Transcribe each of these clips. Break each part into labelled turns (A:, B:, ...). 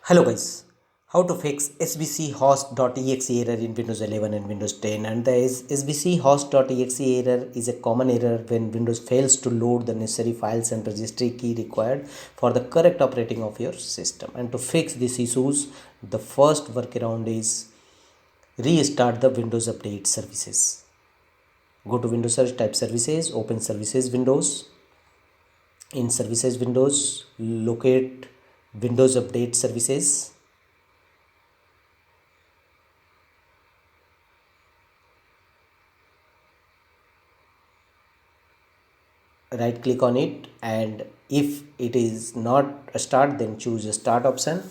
A: Hello guys, how to fix svchost.exe error in Windows 11 and Windows 10. And the svchost.exe error is a common error when Windows fails to load the necessary files and registry key required for the correct operating of your system. And to fix these issues, the first workaround is restart the Windows Update services. Go to Windows Search, type services, open services windows. In services windows, locate Windows Update services. Right click on it, and if it is not a start, then choose a start option.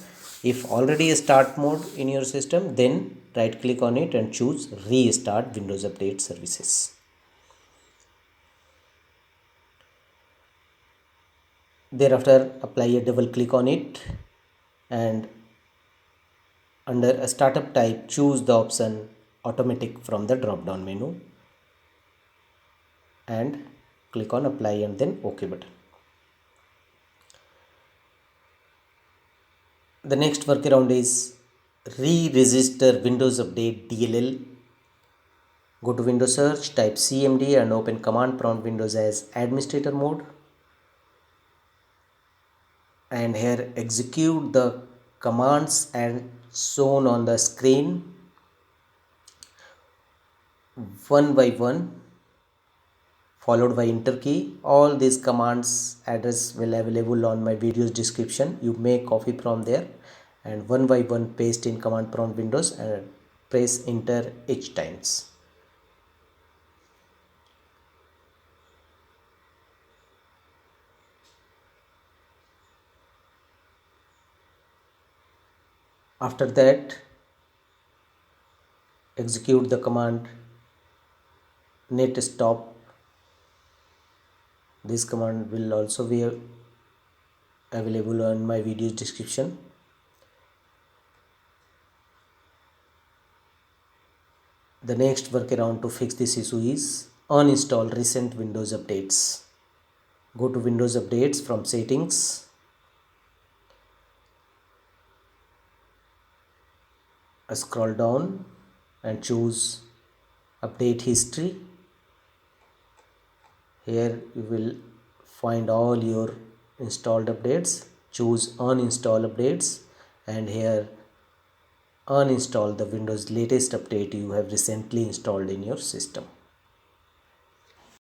A: If already a start mode in your system, then right click on it and choose restart Windows Update services. Thereafter, apply a double click on it, and under a startup type, choose the option automatic from the drop down menu and click on apply and then OK button. The next workaround is re-register Windows Update DLL. Go to Windows Search, type CMD and open command prompt Windows as administrator mode. And here execute the commands and shown on the screen one by one, followed by enter key. All these commands address will available on my video's description. You may copy from there and one by one paste in command prompt Windows and press enter each times. After that, execute the command net stop. This command will also be available on my video's description. The next workaround to fix this issue is uninstall recent Windows updates. Go to Windows Updates from settings. Scroll down and choose update history. Here you will find all your installed updates. Choose uninstall updates and here uninstall the Windows latest update you have recently installed in your system.